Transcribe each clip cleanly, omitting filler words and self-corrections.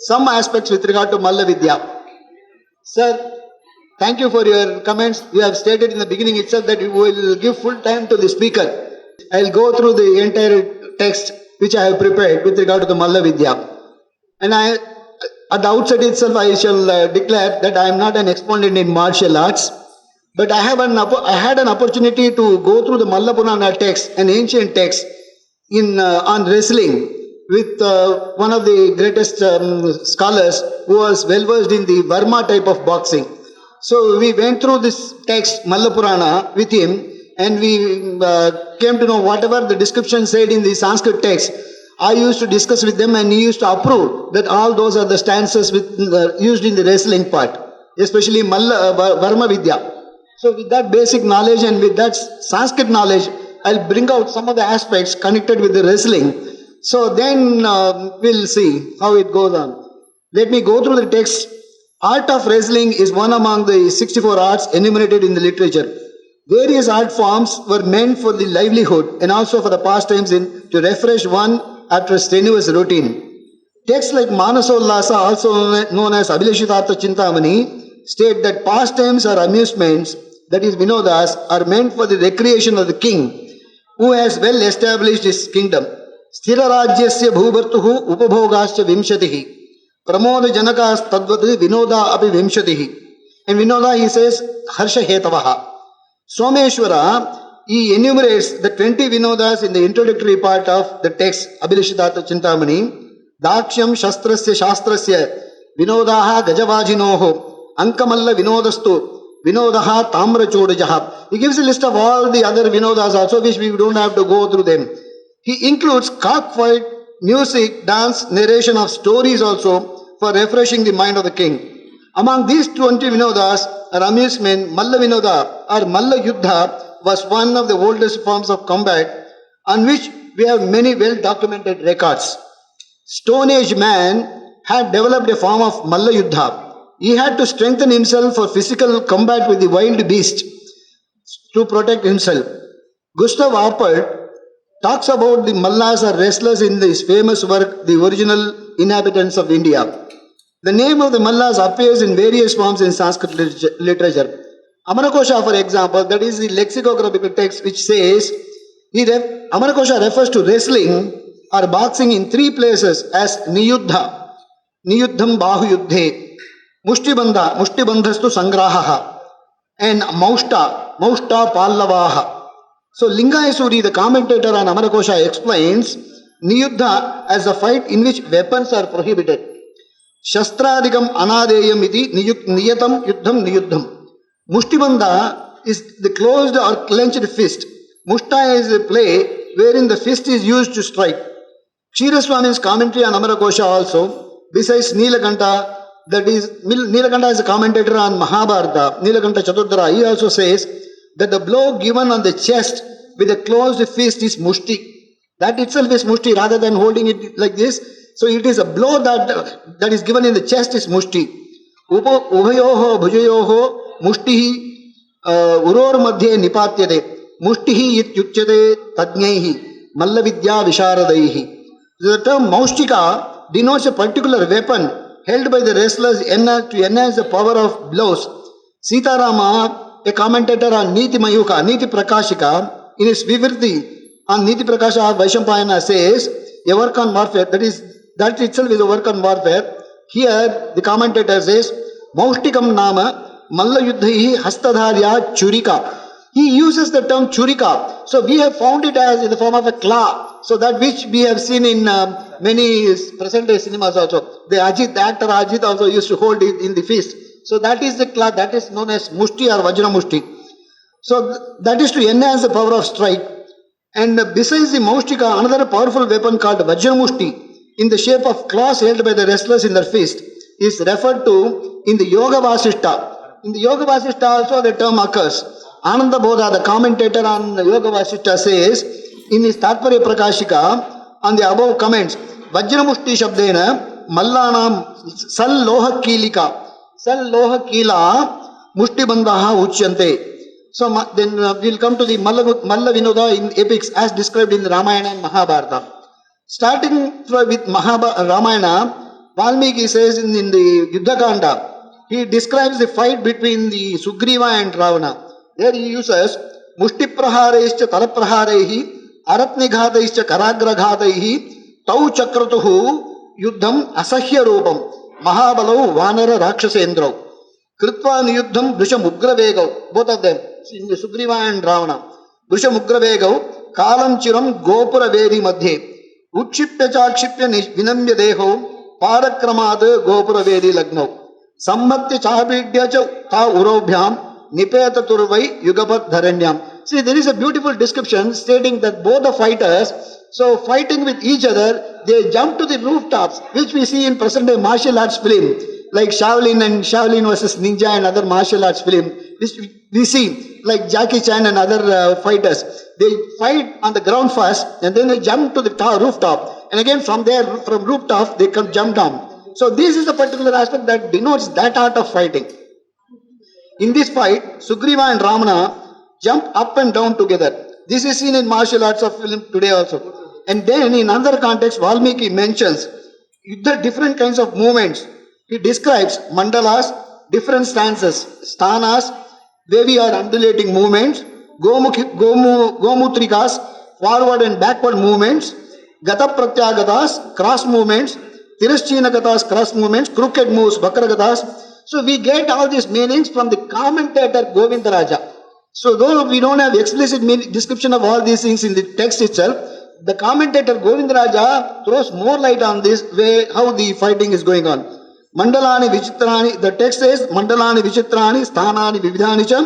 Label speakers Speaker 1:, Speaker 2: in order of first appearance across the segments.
Speaker 1: some aspects with regard to Mallavidya. Sir, thank you for your comments. You have stated in the beginning itself that you will give full time to the speaker. I will go through the entire text which I have prepared with regard to the Mallavidya. And at the outset itself, I shall declare that I am not an exponent in martial arts, but I had an opportunity to go through the Mallapurana text, an ancient text on wrestling, with one of the greatest scholars who was well versed in the Varma type of boxing. So we went through this text, Mallapurana, with him, and we came to know whatever the description said in the Sanskrit text. I used to discuss with them, and he used to approve that all those are the stances used in the wrestling part, especially Varma Vidya. So with that basic knowledge and with that Sanskrit knowledge, I'll bring out some of the aspects connected with the wrestling. So then we'll see how it goes on. Let me go through the text. Art of wrestling is one among the 64 arts enumerated in the literature. Various art forms were meant for the livelihood and also for the pastimes to refresh one after a strenuous routine. Texts like Manasollasa, also known as Abhilashitata Chintamani, state that pastimes or amusements, that is Vinodas, are meant for the recreation of the king, who has well established his kingdom. Sthirarajyasya bhubartuhu upabhogascha vimshatihi. Pramoda janakas tadvat vinoda api vimshatihi. And vinoda, he says, harsha hetavaha. Someshwara, he enumerates the 20 vinodas in the introductory part of the text, Abhilashitata Chintamani. Dakshyam shastrasya shastrasya vinodaha gajavajinoho ankamalla vinodastu vinodaha tamra chodajaha. He gives a list of all the other vinodas also, which we don't have to go through them. He includes cockfight, music, dance, narration of stories also for refreshing the mind of the king. Among these 20 vinodas or amusement, Malla Vinoda or Malla Yuddha was one of the oldest forms of combat on which we have many well documented records. Stone Age man had developed a form of Malla Yuddha. He had to strengthen himself for physical combat with the wild beast to protect himself. Gustav Appelt talks about the Mallas or wrestlers in his famous work, The Original Inhabitants of India. The name of the Mallas appears in various forms in Sanskrit literature. Amanakosha, for example, that is the lexicographical text which says, Amanakosha refers to wrestling or boxing in 3 places as Niyuddha, Niyuddham Bahu Yuddhe, Mushtibandha, Mushtibandhastu Sangrahaha, and Maushta, Maushta Pallavaha. So Lingayasuri, the commentator on Amanakosha, explains Niyuddha as a fight in which weapons are prohibited. Shastradikam anadeyam iti niyatam yuddham niyuddham. Mushtibandha is the closed or clenched fist. Mushta is a play wherein the fist is used to strike. Kshiraswami's commentary on Amanakosha also, besides Nilakanta, that is, Nilakanta is a commentator on Mahabharata, Nilakanta Chaturdhara, he also says that the blow given on the chest with a closed fist is mushti. That itself is mushti rather than holding it like this. So it is a blow that is given in the chest is mushti. Ubhayoho bhujayoho mushtihi uror madhye nipatyate. Mushtihi ityuchyate tadnyaihi Mallavidya visharadaihi. The term Maushtika denotes a particular weapon held by the wrestlers to enhance the power of blows. Sitarama, a commentator on Niti Mayuka, Niti Prakashika, in his Vivirti on Niti Prakasha Vaishampayana says, a work on warfare, that itself is a work on warfare. Here the commentator says, Maushtikam Nama Malla Yuddhi Hastadharya Churika. He uses the term Churika. So we have found it as in the form of a claw. So that which we have seen in many present day cinemas also. The actor Ajit also used to hold it in the fist. So that is the claw, that is known as Mushti or Vajra Mushti. So that is to enhance the power of strike. And besides the Maushtika, another powerful weapon called Vajra Mushti, in the shape of claws held by the wrestlers in their fist, is referred to in the Yoga Vasishta. In the Yoga Vasishta also the term occurs. Ananda Bodha, the commentator on the Yoga Vasishta, says in his Tatparya Prakashika on the above comments, Vajra Mushti Shabdena Mallanam Sal Loha Kilika Sal Loha Kila Mushti Bandaha Uchyante. So then we'll come to the Malla Vinoda in epics as described in the Ramayana and Mahabharata. Starting with Ramayana, Valmiki says in the Yuddhakanda, he describes the fight between the Sugriva and Ravana. There he uses Mushti Prahareischa Tarapraharehi Aratnighataischa Karagraghatahi Tau Chakratuhu Yuddham Asahya Rupam Mahabalau Vanara Rakshasendra Kritva Niyuddham Dusha Mugravegau. Both of them, in the Sugriva and Ravana. Dusha Mugravegau Kalam Chiram Gopura Vedi Madhe Utshipya Chakshipya Vinamya Deho Parakramad Gopura Vedi Lagnau Sammatya Chabidya Ta Urobhyam Nipeta Turvai Yugapat Dharanyam. See, there is a beautiful description stating that both the fighters, so fighting with each other, they jump to the rooftops, which we see in present day martial arts film, like Shaolin versus Ninja and other martial arts film, which we see, like Jackie Chan and other fighters. They fight on the ground first, and then they jump to the rooftop, and again from there, from rooftop, they can jump down. So this is a particular aspect that denotes that art of fighting. In this fight, Sugriva and Ramana jump up and down together. This is seen in martial arts of film today also. And then in another context, Valmiki mentions the different kinds of movements. He describes mandalas, different stances, sthanas, wavy or undulating movements, gomutrikas, forward and backward movements, gata pratyagatas, cross movements, tirashchinagatas, cross movements, crooked moves, vakragatas. So we get all these meanings from the commentator Govindaraja. So though we don't have explicit description of all these things in the text itself, the commentator Govindaraja throws more light on this way, how the fighting is going on. Mandalani Vichitrani, the text says Mandalani Vichitrani, Sthanani Vividhani cha,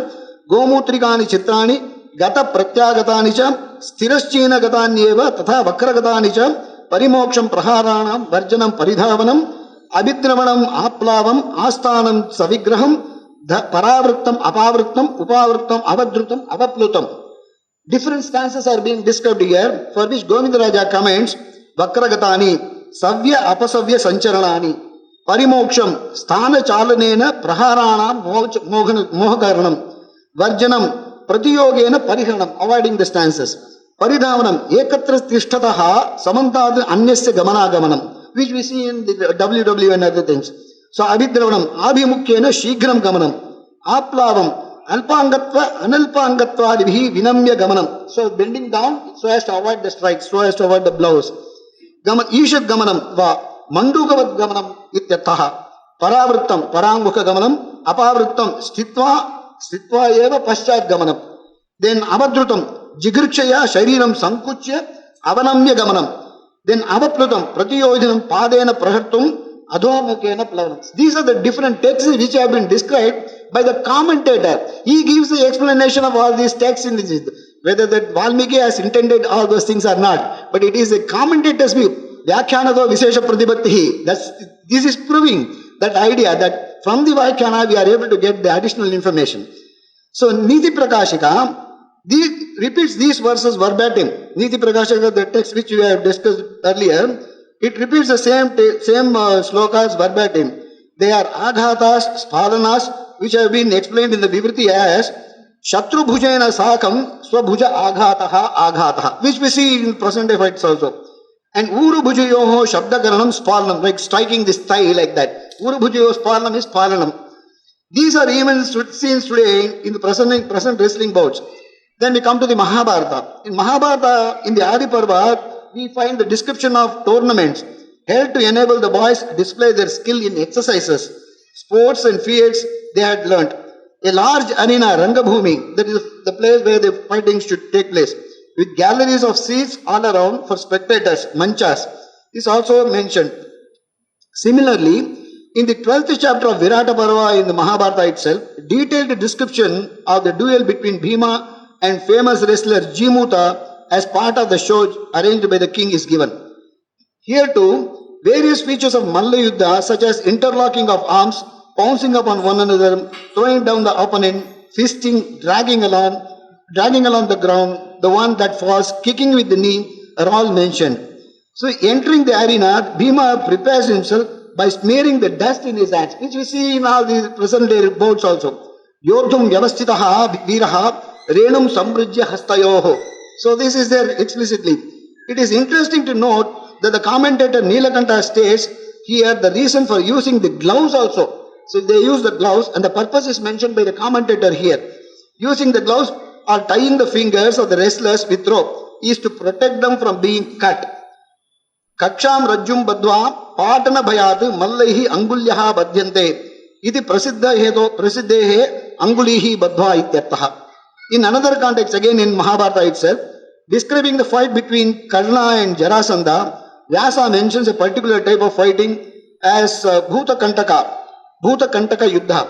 Speaker 1: Gomutrikani Chitrani, Gata Pratyagatani cha, Sthiraschina Gatanyeva, Tatha Vakragatani cha, Parimoksham Praharanam, Varjanam Paridhavanam, Abhidravanam Aplavam, Asthanam Savigraham, Paravrittam, Apavrittam, Upavrittam, Avadrutam, Avaplutam. Different stances are being described here, for which Govindaraja comments, Vakragatani, Savya Apasavya Sancharanani, Parimoksham, Sthana Chalanena, Praharanam, Mohakaranam, Varjanam, Pratiyogena, Pariharanam, avoiding the stances. Paridhavanam, Ekatra Tishtataha, Samantad Anyasya Gamanagamanam, which we see in the WW and other things. So Abhidravanam, Abhimukyena, Shigram Gamanam, Aplavam, Alpangatva, Analpangatva, Vinamya Gamanam. So bending down so as to avoid the strikes, so as to avoid the blows. Ishat Gamanam, Mandugavat Gamanam Ityataha, Paravrittam, Paramukha Gamanam, Apavrittam, Stitva Eva Paschat Gamanam. Then Avadrutam, Jigirchaya, Shariram Sankuchya, Avanamya Gamanam. Then Avaplutam, Pratiyojinam, Padena Prahartum, Adhomukena Plavanam. These are the different texts which have been described by the commentator. He gives the explanation of all these texts in this, whether that Valmiki has intended all those things or not. But it is a commentator's view. Vyakhyanato Vishesha Pratibhattihi. This is proving that idea that from the Vyakhyana we are able to get the additional information. So Niti Prakashika repeats these verses verbatim. Niti Prakashika, the text which we have discussed earlier, it repeats the same slokas verbatim. They are aghatas, spalanas, which have been explained in the Vivriti as Shatru Bhujena Sakam Swabhuja Aghataha Aghataha, which we see in present day fights also. And Uru Bhujayoho Shabdakaranam Spalanam, like striking this thigh like that. Uru Bhujayo Spalanam is Spalanam. These are even seen today in the present wrestling bouts. Then we come to the Mahabharata. In Mahabharata, in the Adi Parva, we find the description of tournaments held to enable the boys to display their skill in exercises, sports and feats they had learnt. A large arena, Rangabhumi, that is the place where the fighting should take place, with galleries of seats all around for spectators, manchas, is also mentioned. Similarly, in the 12th chapter of Virata Parva in the Mahabharata itself, detailed description of the duel between Bhima and famous wrestler Jimuta as part of the show arranged by the king is given. Here too, various features of Mallavidya such as interlocking of arms, pouncing upon one another, throwing down the opponent, fisting, dragging along the ground, the one that falls, kicking with the knee, are all mentioned. So entering the arena, Bhima prepares himself by smearing the dust in his hands, which we see in all the present day reports also. Yodhum Vyavastitaha Viraha Renum Sambrujya Hastayoho. So this is there explicitly. It is interesting to note that the commentator Nilakanta states here the reason for using the gloves also. So they use the gloves, and the purpose is mentioned by the commentator here. Using the gloves or tying the fingers of the wrestlers with rope is to protect them from being cut. Kaksham Rajjum Badva Patana Bhayat Mallaihi Angulyaha Badhyante Iti Prasiddehe Angulihi Badva Ityartaha. In another context, again in Mahabharata itself, describing the fight between Karna and Jarasandha, Vyasa mentions a particular type of fighting as Bhuta Kantaka Yuddha.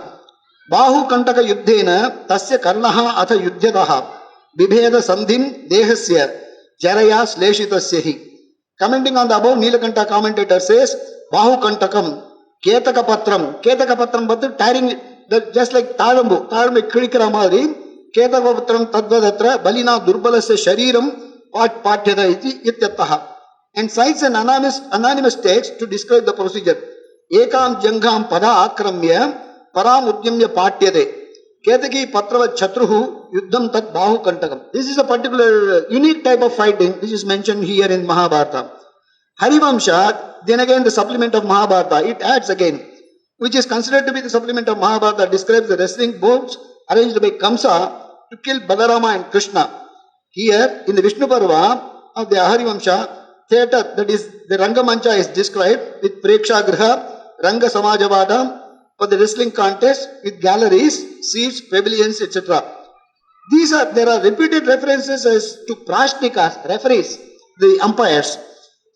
Speaker 1: Bahu Kantaka Yuddhena Tasya Karnaha Atha Yuddhyataha Bibheda Sandhin Dehasya Jaraya Sleshitasyahi. Commenting on the above, Nilakanta commentator says, Bahu Kantakam Ketaka Patram but tearing just like Tarambu Kirikara Madri, Ketaka Patram Tadvadatra, Balina Durbalasya Shariram Patyada Ityataha. And cites an anonymous text to describe the procedure. Ekam Jangam Pada Akramya Param Udyamya Patyade Ketaki Patrava Chatruhu Yuddham Tat Bahu Kantakam. This is a particular unique type of fighting which is mentioned here in Mahabharata. Harivamsha, then again the supplement of Mahabharata, it adds again, which is considered to be the supplement of Mahabharata, describes the wrestling bouts arranged by Kamsa to kill Balarama and Krishna. Here in the Vishnu Parva of the Harivamsha, theatre, that is the Rangamancha, is described with Prekshagriha, Ranga Samajavada for the wrestling contest with galleries, seats, pavilions, etc. There are repeated references as to Prashnikas, referees, the umpires,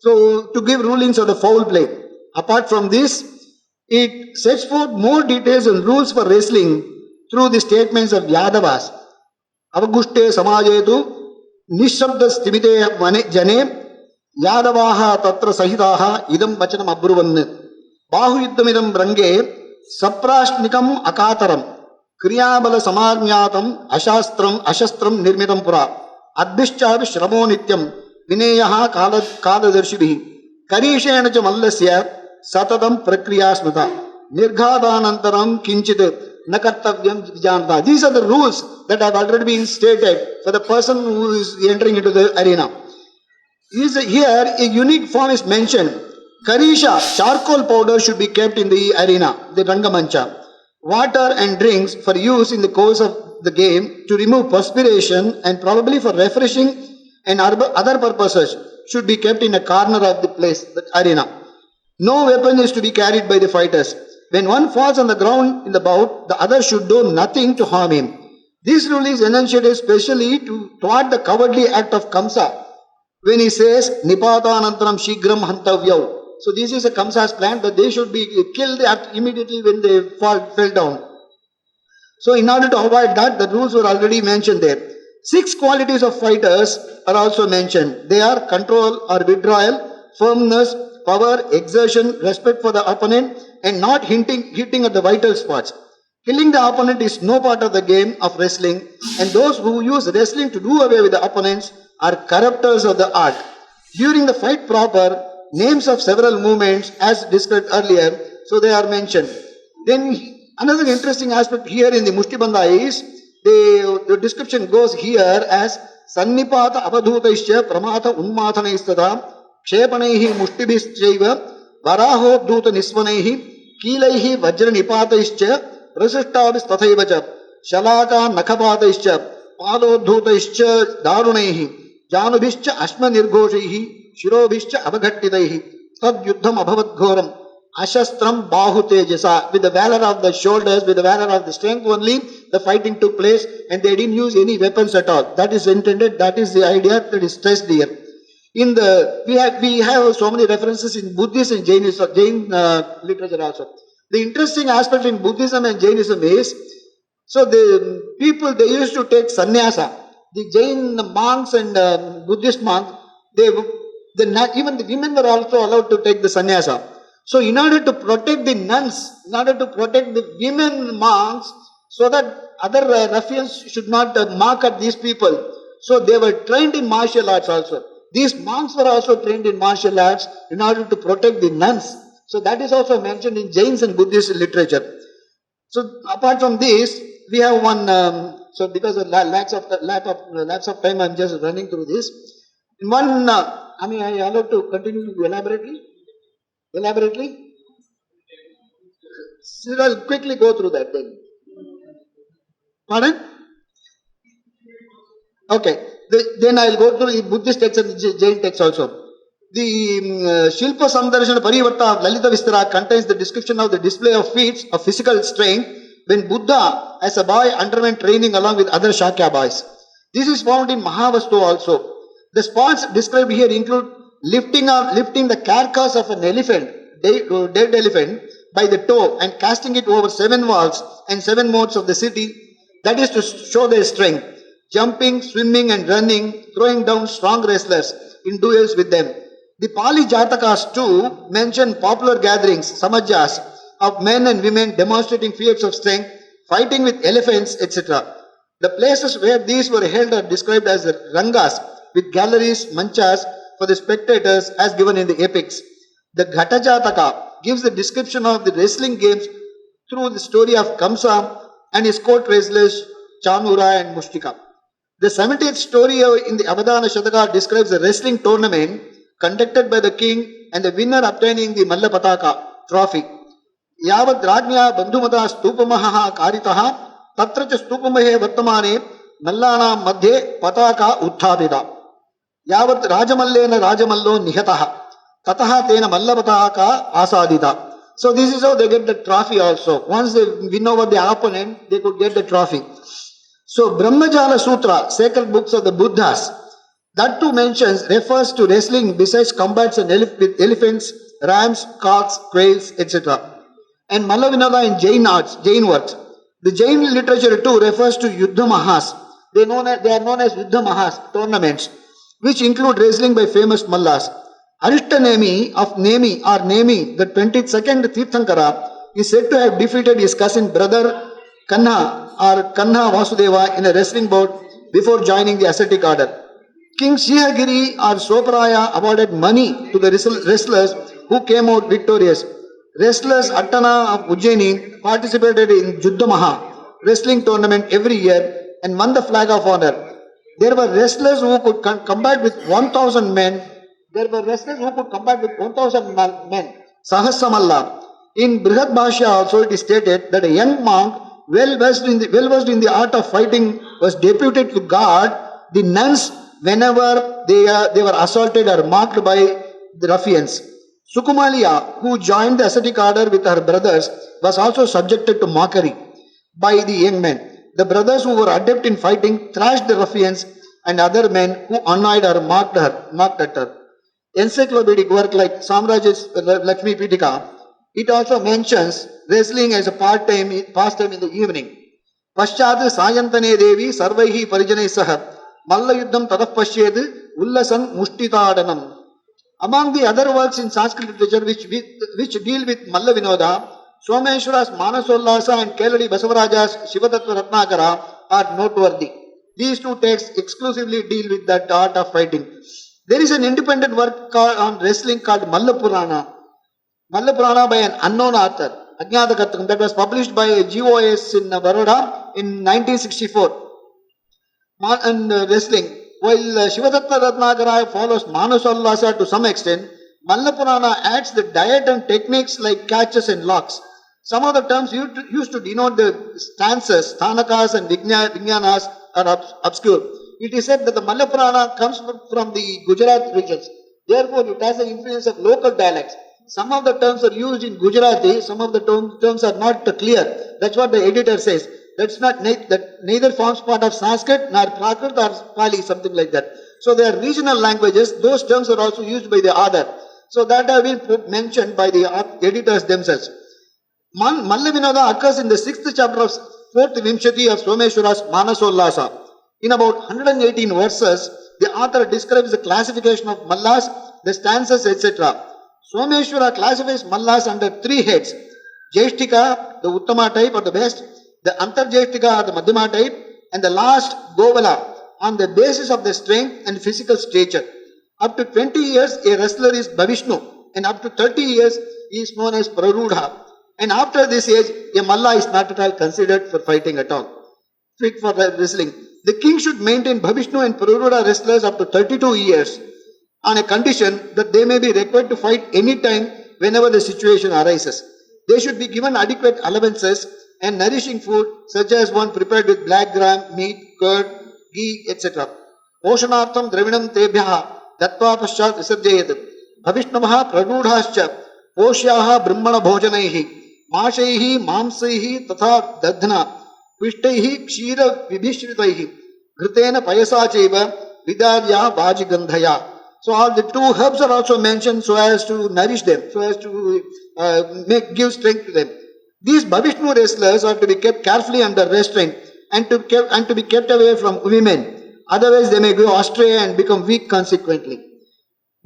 Speaker 1: so to give rulings of the foul play. Apart from this, it sets forth more details and rules for wrestling through the statements of Yadavas. Avagushte Samajetu Nishabda Stimite Jane Yadavaha Tatra Sahidaha Idam Vachanam Abruvan Bahu Yuddhamidam Range Saprashnikam Akataram Kriyabala Samarnyatam Ashastram Nirmitam Pura Adbishchavi Shramo Nityam Vineyaha Kaladarshibihi Karishenacha Mallasya Satadam Prakriya Smita Nirghadanantaram Kinchit Nakartavyam Vijanta. These are the rules that have already been stated for the person who is entering into the arena. Here a unique form is mentioned. Karisha, charcoal powder, should be kept in the arena, the Rangamancha. Water and drinks for use in the course of the game to remove perspiration and probably for refreshing and other purposes should be kept in a corner of the place, the arena. No weapon is to be carried by the fighters. When one falls on the ground in the bout, the other should do nothing to harm him. This rule is enunciated especially to thwart the cowardly act of Kamsa when he says, Nipatanantaram Shigram Hantavyau. So this is a Kamsa's plan that they should be killed immediately when they fell down. So in order to avoid that, the rules were already mentioned there. 6 qualities of fighters are also mentioned. They are control or withdrawal, firmness, power, exertion, respect for the opponent, and not hitting at the vital spots. Killing the opponent is no part of the game of wrestling, and those who use wrestling to do away with the opponents are corrupters of the art. During the fight proper, names of several movements as described earlier, so they are mentioned. Then another interesting aspect here in the Mushtibandha is the description goes here as Sannipata Avadhutaischa Pramata Unmathanaistatam Kshepanaihi Mushtibhischaiva Varaho Dhuta Nisvanaihi Kilaihi Vajra Nipataischa Prasishtabhis Tathaivacha Shalaka Nakapataischa Palodhutaischa Darunaihi Janubhischa Ashma Nirghoshihi Shirobhischa Abhagattidaihi Tad Yuddham Abhavat Ashastram Bahu Tejasa. With the valor of the shoulders, with the valor of the strength only, the fighting took place and they didn't use any weapons at all. That is intended, that is the idea that is stressed here. We have so many references in Buddhism and Jain literature also. The interesting aspect in Buddhism and Jainism is, so the people, they used to take sannyasa. The Jain monks and Buddhist monks, even the women were also allowed to take the sannyasa. So in order to protect the nuns, in order to protect the women monks, so that other ruffians should not mock at these people, so they were trained in martial arts also. These monks were also trained in martial arts in order to protect the nuns. So that is also mentioned in Jains and Buddhist literature. So apart from this, we have one, so because of lapse of time, I am just running through this. In one, I allowed to continue elaborately? So I'll quickly go through that then. Pardon? Okay. Then I'll go through the Buddhist text and the Jain text also. The Shilpa Samdarshana Parivarta of Lalita Vistara contains the description of the display of feats of physical strength when Buddha as a boy underwent training along with other Shakya boys. This is found in Mahavastu also. The spots described here include lifting the carcass of an elephant, dead elephant, by the toe and casting it over 7 walls and 7 modes of the city. That is to show their strength. Jumping, swimming and running, throwing down strong wrestlers in duels with them. The Pali Jatakas too mention popular gatherings, samajas, of men and women demonstrating feats of strength, fighting with elephants, etc. The places where these were held are described as rangas, with galleries, manchas for the spectators as given in the epics. The Ghata Jataka gives the description of the wrestling games through the story of Kamsa and his court wrestlers Chanura and Mushtika. The 70th story in the Avadana Shataka describes a wrestling tournament conducted by the king and the winner obtaining the Mallapataka trophy. Yavat Rajnya Bandhumata Stupamaha Karitaha Tatra cha Stupamahe Vartamane Mallana Madhye Pataka Utthabida. Yavat Rajamallena Rajamallo Nihataha Tataha Tena Mallapataka Asadita. So this is how they get the trophy also. Once they win over the opponent, they could get the trophy. So Brahmajala Sutra, sacred books of the Buddhas, that too refers to wrestling besides combats with elephants, rams, cocks, quails, etc. And Mallavinada in Jain works. The Jain literature too refers to Yuddha Mahas. They are known as Yuddha Mahas, tournaments, which include wrestling by famous Mallas. Arishtanemi of Nemi or Nemi, the 22nd Tirthankara, is said to have defeated his cousin brother Kanha or Kanha Vasudeva in a wrestling bout before joining the ascetic order. King Sihagiri or Soparaya awarded money to the wrestlers who came out victorious. Wrestlers Attana of Ujjaini participated in Juddha Maha wrestling tournament every year and won the flag of honor. There were wrestlers who could combat with 1,000 men. Sahasamalla. In Brihad Bhashya also it is stated that a young monk well versed in the art of fighting was deputed to guard the nuns whenever they were assaulted or mocked by the ruffians. Sukumalia, who joined the ascetic order with her brothers, was also subjected to mockery by the young men. The brothers who were adept in fighting thrashed the ruffians and other men who annoyed or mocked at her. Encyclopedic work like Samraj's Lakshmi Pitika, it also mentions wrestling as a pastime in the evening. Paschat Sayantane Devi Sarvaihi Parijanai Saha Mallayuddham Tadaf Pashyed Ullasan Mushtitadanam. Among the other works in Sanskrit literature which deal with Mallavinoda, Someshwara's Manasollasa and Keladi Basavaraja's Shivatattva Ratnakara are noteworthy. These two texts exclusively deal with that art of fighting. There is an independent work on wrestling called Mallapurana by an unknown author, Ajnatakatham, that was published by GOS in Baroda in 1964. And wrestling. While Shivatattva Ratnakara follows Manasallasa to some extent, Mallapurana adds the diet and techniques like catches and locks. Some of the terms used to denote the stances, thanakas and vijnanas are obscure. It is said that the Mallapurana comes from the Gujarat regions. Therefore, it has the influence of local dialects. Some of the terms are used in Gujarati, some of the terms are not clear. That's what the editor says. That neither forms part of Sanskrit nor Prakrit or Pali, something like that. So they are regional languages. Those terms are also used by the author. So that have been mentioned by the editors themselves. Mallavinada occurs in the 6th chapter of 4th Vimshati of Someshwara's Manasollasa. In about 118 verses, the author describes the classification of Mallas, the stances, etc. Someshwara classifies Mallas under 3 heads. Jeshtika, the Uttama type or the best, the Antarjeshtika or the Madhyama type, and the last Govala on the basis of the strength and physical stature. Up to 20 years, a wrestler is Bhavishnu, and up to 30 years, he is known as Prarudha. And after this age, a Malla is not at all considered for fighting at all, fit for wrestling. The king should maintain Bhavishnu and Prarudha wrestlers up to 32 years on a condition that they may be required to fight any time whenever the situation arises. They should be given adequate allowances and nourishing food such as one prepared with black gram, meat, curd, ghee, etc. Poshanartham dravinam tebhyaha dattva paschat visarjayat. Bhavishnavaha pradudhascha poshyaha brahmana bhojanaihi mashaihi mamsaihi tatha dadhna pishtaihi kshira vibhishritaihi gritena payasa cheva vidavya vajigandhaya. So all the 2 herbs are also mentioned so as to nourish them, so as to give strength to them. These Bhavishnu wrestlers are to be kept carefully under restraint and to be kept away from women. Otherwise they may go astray and become weak consequently.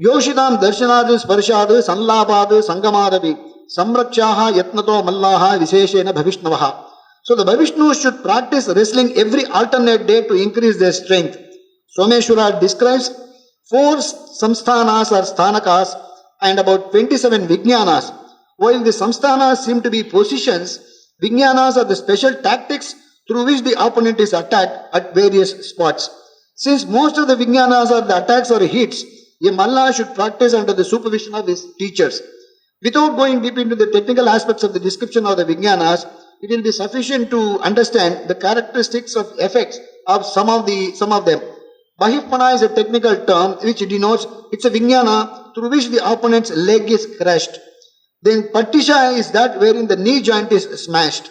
Speaker 1: Yoshidam darshanadu sparshadu sanlabadu sangamadavi samrakshaha yatnato mallaha viseshena bhavishnavaha. So the Bhavishnus should practice wrestling every alternate day to increase their strength. Someshwara describes 4 samsthanas or sthanakas and about 27 vijnanas. While the samsthanas seem to be positions, vijnanas are the special tactics through which the opponent is attacked at various spots. Since most of the vijnanas are the attacks or hits, a malla should practice under the supervision of his teachers. Without going deep into the technical aspects of the description of the vijnanas, it will be sufficient to understand the characteristics of effects of some of them. Bahipana is a technical term which denotes it's a vijnana through which the opponent's leg is crushed. Then Patisha is that wherein the knee joint is smashed.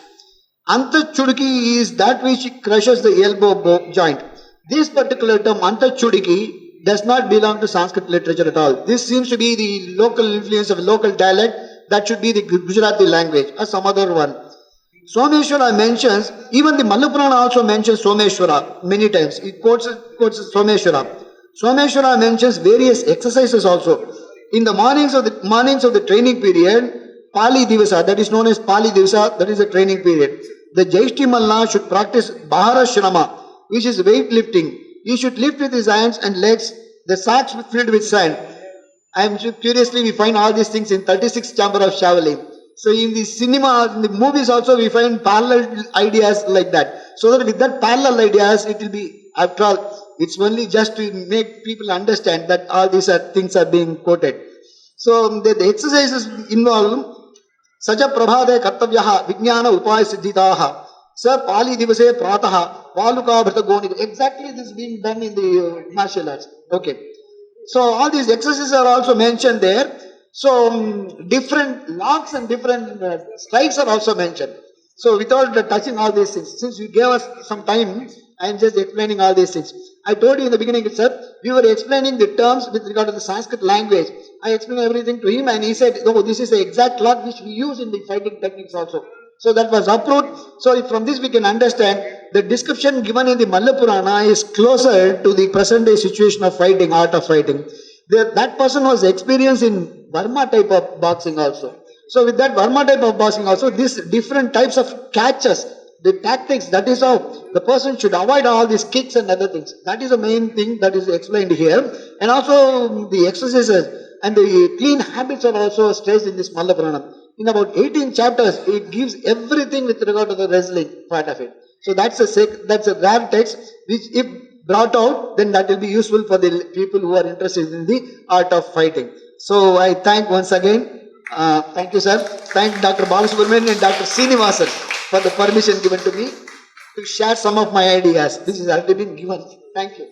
Speaker 1: Antachudiki is that which crushes the elbow joint. This particular term Antachudiki does not belong to Sanskrit literature at all. This seems to be the local influence of a local dialect that should be the Gujarati language or some other one. Someshwara mentions, even the Mallapurana also mentions Someshwara many times. It quotes Someshwara. Someshwara mentions various exercises also. In the mornings of the training period, Pali Divasa, that is known as Pali Divasa, that is the training period. The Jaishti Malla should practice Bahara Shrama, which is weightlifting. He should lift with his hands and legs the sacks filled with sand. Curiously, we find all these things in 36th chamber of Shaolin. So in the cinema, in the movies also, we find parallel ideas like that. So that with that parallel ideas, it will be, after all, it's only just to make people understand that all these things are being quoted. So the exercises involve Saja Prabhade Kartavyaha Vijnana Upaya Siddhitaha Sir Pali Divase Prataha Valuka Bhatagoni. Exactly this is being done in the martial arts. Okay. So all these exercises are also mentioned there. So different locks and different strikes are also mentioned. So without touching all these things, since you gave us some time, I am just explaining all these things. I told you in the beginning itself, we were explaining the terms with regard to the Sanskrit language. I explained everything to him and he said, oh, this is the exact lock which we use in the fighting techniques also. So that was approved. So from this we can understand the description given in the Mallapurana is closer to the present day situation of fighting, art of fighting. That person was experienced in Burma type of boxing also. So with that Burma type of boxing also, these different types of catches, the tactics, that is how the person should avoid all these kicks and other things. That is the main thing that is explained here. And also the exercises and the clean habits are also stressed in this Mallapurana. In about 18 chapters, it gives everything with regard to the wrestling part of it. So that's a rare text which if brought out, then that will be useful for the people who are interested in the art of fighting. So I thank once again, thank you sir, thank Dr. Balasubramanian and Dr. Srinivasan for the permission given to me to share some of my ideas. This has already been given. Thank you.